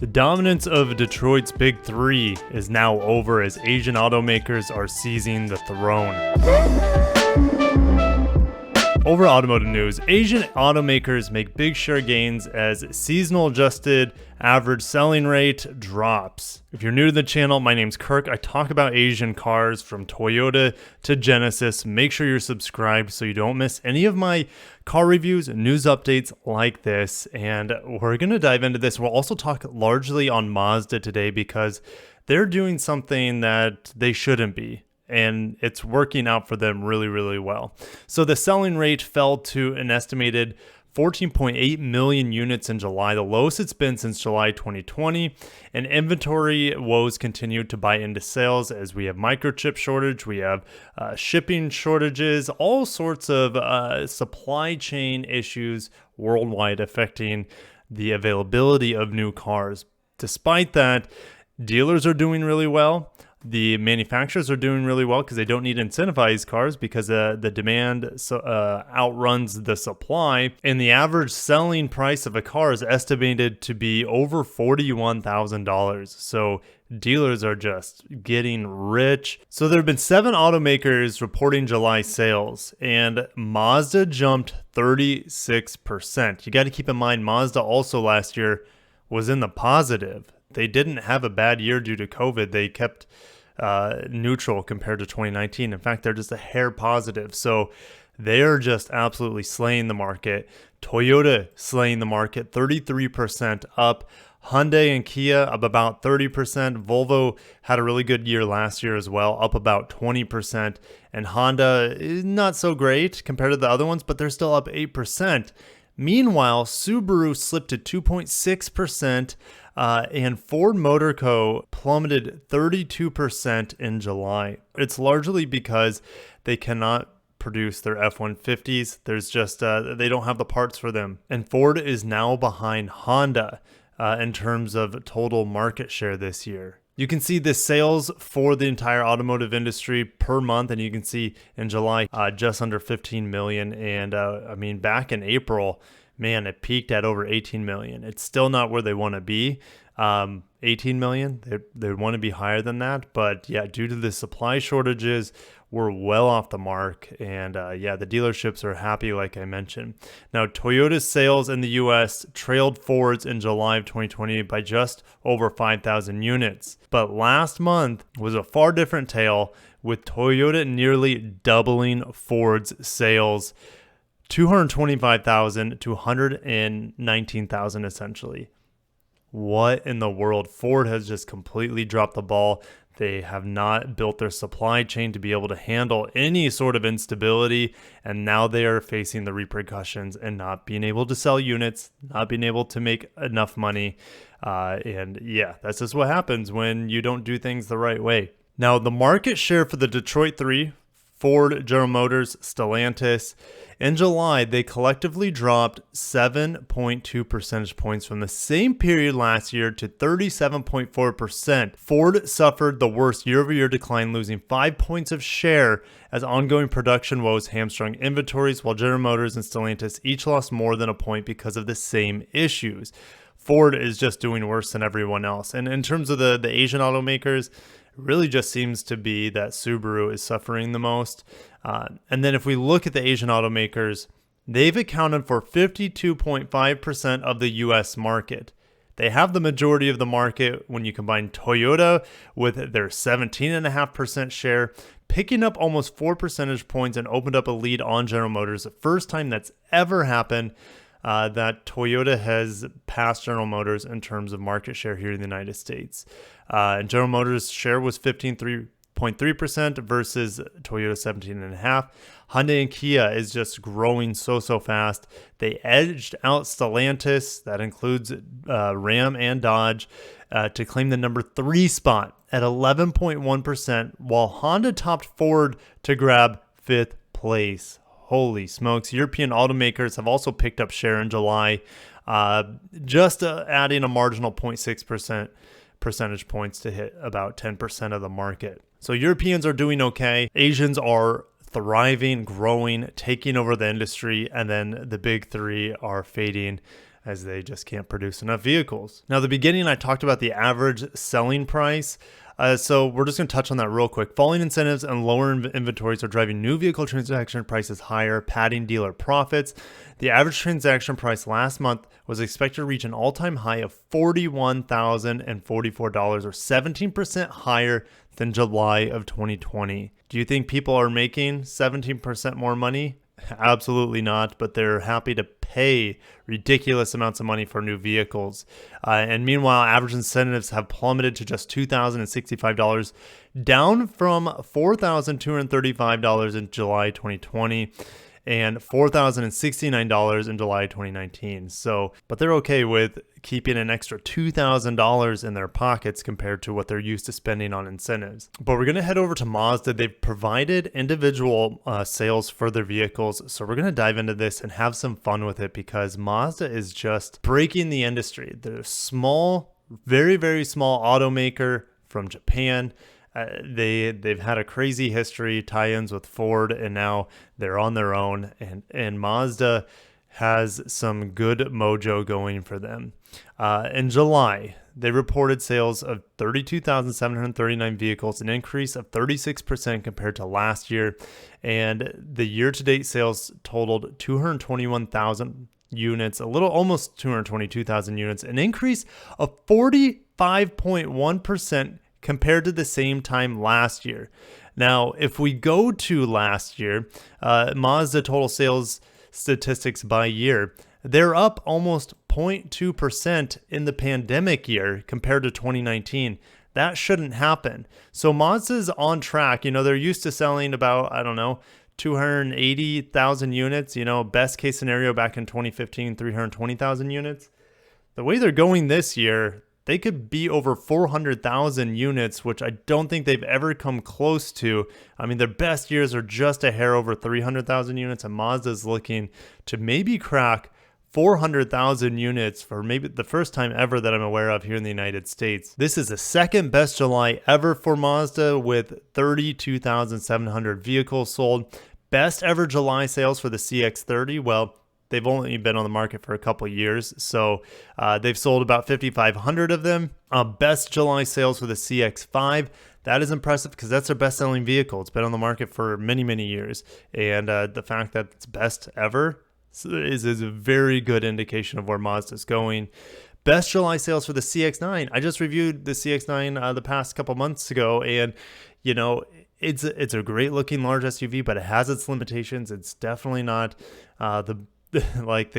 The dominance of Detroit's Big Three is now over as Asian automakers are seizing the throne. Over automotive news, Asian automakers make big share gains as seasonal adjusted average selling rate drops. If you're new to the channel, my name's Kirk. I talk about Asian cars from Toyota to Genesis. Make sure you're subscribed so you don't miss any of my car reviews and news updates like this. And we're going to dive into this. We'll also talk largely on Mazda today because they're doing something that they shouldn't be. And it's working out for them really, really well. So the selling rate fell to an estimated 14.8 million units in July, the lowest it's been since July 2020. And inventory woes continued to bite into sales as we have microchip shortage, we have shipping shortages, all sorts of supply chain issues worldwide affecting the availability of new cars. Despite that, dealers are doing really well. The manufacturers are doing really well because they don't need to incentivize cars because the demand outruns the supply. And the average selling price of a car is estimated to be over $41,000. So dealers are just getting rich. So there have been 7 automakers reporting July sales, and Mazda jumped 36%. You got to keep in mind, Mazda also last year was in the positive. They didn't have a bad year due to COVID. They kept neutral compared to 2019. In fact, they're just a hair positive. So they're just absolutely slaying the market. Toyota slaying the market, 33% up. Hyundai and Kia up about 30%. Volvo had a really good year last year as well, up about 20%. And Honda is not so great compared to the other ones, but they're still up 8%. Meanwhile, Subaru slipped to 2.6%, and Ford Motor Co. plummeted 32% in July. It's largely because they cannot produce their F-150s. There's just, they don't have the parts for them. And Ford is now behind Honda in terms of total market share this year. You can see the sales for the entire automotive industry per month, and you can see in July just under 15 million. And I mean, back in April, man, it peaked at over 18 million. It's still not where they want to be. 18 million, they want to be higher than that. But yeah, due to the supply shortages, we're well off the mark. And yeah, the dealerships are happy, like I mentioned. Now, Toyota's sales in the US trailed Ford's in July of 2020 by just over 5,000 units. But last month was a far different tale, with Toyota nearly doubling Ford's sales, 225,000 to 119,000 essentially. What in the world? Ford has just completely dropped the ball. They have not built their supply chain to be able to handle any sort of instability, and now they are facing the repercussions and not being able to sell units, not being able to make enough money. And yeah, that's just what happens when you don't do things the right way. Now, the market share for the Detroit Three, Ford, General Motors, Stellantis, in July, they collectively dropped 7.2 percentage points from the same period last year to 37.4%. Ford suffered the worst year-over-year decline, losing 5 points of share as ongoing production woes hamstrung inventories, while General Motors and Stellantis each lost more than a point because of the same issues. Ford is just doing worse than everyone else. And in terms of the Asian automakers, it really just seems to be that Subaru is suffering the most. And then if we look at the Asian automakers, they've accounted for 52.5% of the US market. They have the majority of the market when you combine Toyota with their 17.5% share, picking up almost 4 percentage points and opened up a lead on General Motors. The first time that's ever happened that Toyota has passed General Motors in terms of market share here in the United States. And General Motors' share was 15.3% versus Toyota 17.5%. Hyundai and Kia is just growing so fast. They edged out Stellantis, that includes Ram and Dodge, to claim the number 3 spot at 11.1%, while Honda topped Ford to grab 5th place. Holy smokes. European automakers have also picked up share in July, just adding a marginal 0.6% percentage points to hit about 10% of the market. So Europeans are doing okay. Asians are thriving, growing, taking over the industry, and then the big three are fading as they just can't produce enough vehicles. Now, at the beginning, I talked about the average selling price. So we're just going to touch on that real quick. Falling incentives and lower inventories are driving new vehicle transaction prices higher, padding dealer profits. The average transaction price last month was expected to reach an all-time high of $41,044, or 17% higher than July of 2020. Do you think people are making 17% more money? Absolutely not, but they're happy to pay ridiculous amounts of money for new vehicles. And meanwhile, average incentives have plummeted to just $2,065, down from $4,235 in July 2020 and $4,069 in July 2019. So, but they're okay with keeping an extra $2,000 in their pockets compared to what they're used to spending on incentives. But we're going to head over to Mazda. They've provided individual sales for their vehicles. So we're going to dive into this and have some fun with it, because Mazda is just breaking the industry. They're a small, very, very small automaker from Japan. They've had a crazy history, tie-ins with Ford, and now they're on their own. And Mazda has some good mojo going for them. In July, they reported sales of 32,739 vehicles, an increase of 36% compared to last year. And the year-to-date sales totaled 221,000 units, almost 222,000 units, an increase of 45.1% compared to the same time last year. Now, if we go to last year, Mazda total sales statistics by year, they're up almost 0.2% in the pandemic year compared to 2019. That shouldn't happen. So Mazda's on track. They're used to selling about, 280,000 units. Best case scenario back in 2015, 320,000 units. The way they're going this year, they could be over 400,000 units, which I don't think they've ever come close to. Their best years are just a hair over 300,000 units, and Mazda's looking to maybe crack 400,000 units for maybe the first time ever that I'm aware of here in the United States. This is the second best July ever for Mazda, with 32,700 vehicles sold. Best ever July sales for the CX-30. Well, they've only been on the market for a couple years, so they've sold about 5,500 of them. Best July sales for the CX-5. That is impressive because that's their best-selling vehicle. It's been on the market for many, many years, and the fact that it's best ever is a very good indication of where Mazda's going. Best July sales for the CX-9. I just reviewed the CX-9 the past couple months ago, and it's a great-looking large SUV, but it has its limitations. It's definitely not the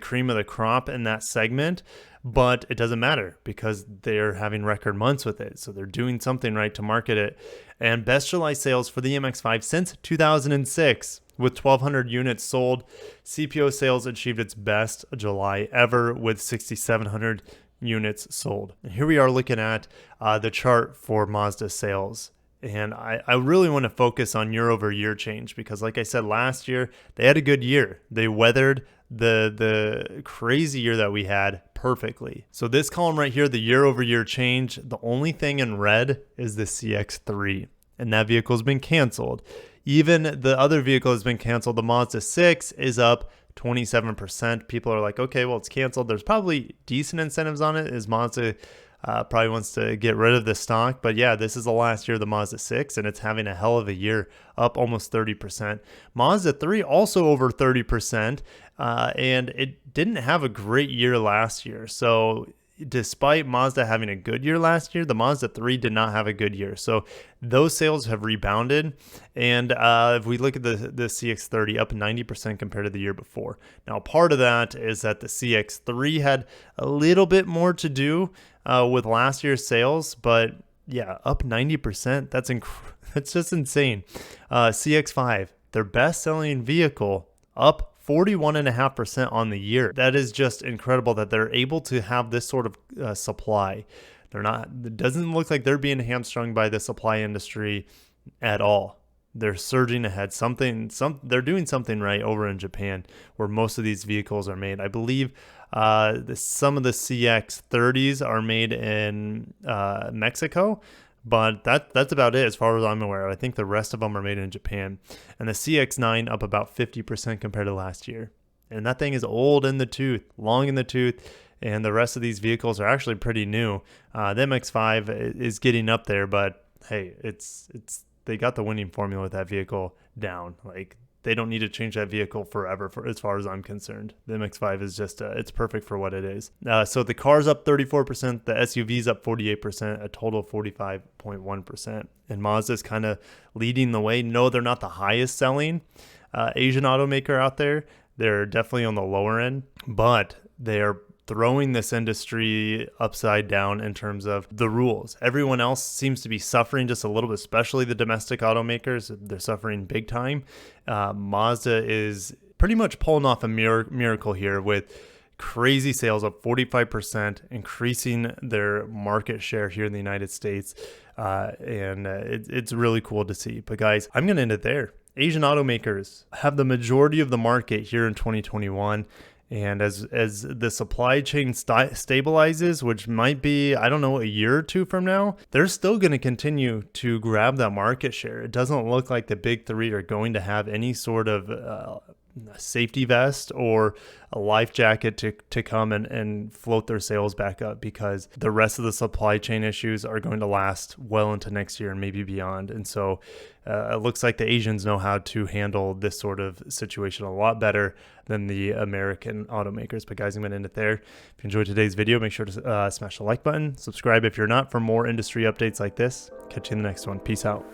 cream of the crop in that segment, but it doesn't matter because they're having record months with it. So they're doing something right to market it. And best July sales for the MX-5 since 2006, with 1,200 units sold. CPO sales achieved its best July ever with 6,700 units sold. And here we are looking at the chart for Mazda sales. And I really want to focus on year over year change because, like I said, last year they had a good year. They weathered the crazy year that we had perfectly. So this column right here, the year over year change, the only thing in red is the CX-3, and that vehicle's been canceled. Even the other vehicle has been canceled. The Mazda 6 is up 27%. People are like, okay, well, it's canceled. There's probably decent incentives on it, as Mazda probably wants to get rid of the stock. But yeah, this is the last year of the Mazda 6, and it's having a hell of a year, up almost 30%. Mazda 3 also over 30%, and it didn't have a great year last year. So despite Mazda having a good year last year, the Mazda 3 did not have a good year. So those sales have rebounded. And if we look at the CX-30, up 90% compared to the year before. Now, part of that is that the CX-3 had a little bit more to do with last year's sales, but yeah, up 90%. That's just insane. CX-5, their best-selling vehicle, up 41.5% on the year. That is just incredible that they're able to have this sort of supply. It doesn't look like they're being hamstrung by the supply industry at all. They're surging ahead. They're doing something right over in Japan, where most of these vehicles are made. I believe some of the CX-30s are made in Mexico, but that's about it as far as I'm aware. I think the rest of them are made in Japan. And the CX-9 up about 50% compared to last year. And that thing is old in the tooth, long in the tooth. and the rest of these vehicles are actually pretty new. The MX-5 is getting up there, but hey, they got the winning formula with that vehicle down. Like, they don't need to change that vehicle forever, as far as I'm concerned. The MX-5 is just, it's perfect for what it is. So the car's up 34%, the SUV's up 48%, a total of 45.1%. And Mazda's kind of leading the way. No, they're not the highest selling Asian automaker out there. They're definitely on the lower end, but they're throwing this industry upside down in terms of the rules. Everyone else seems to be suffering just a little bit, especially the domestic automakers. They're suffering big time. Mazda is pretty much pulling off a miracle here with crazy sales up 45%, increasing their market share here in the United States. It's really cool to see. But guys, I'm going to end it there. Asian automakers have the majority of the market here in 2021. And as the supply chain stabilizes, which might be, I don't know, a year or two from now, they're still going to continue to grab that market share. It doesn't look like the big three are going to have any sort of safety vest or a life jacket to come and float their sales back up, because the rest of the supply chain issues are going to last well into next year and maybe beyond. And so it looks like the Asians know how to handle this sort of situation a lot better than the American automakers. But guys, I'm going to end it there. If you enjoyed today's video, make sure to smash the like button, subscribe if you're not, for more industry updates like this. Catch you in the next one. Peace out.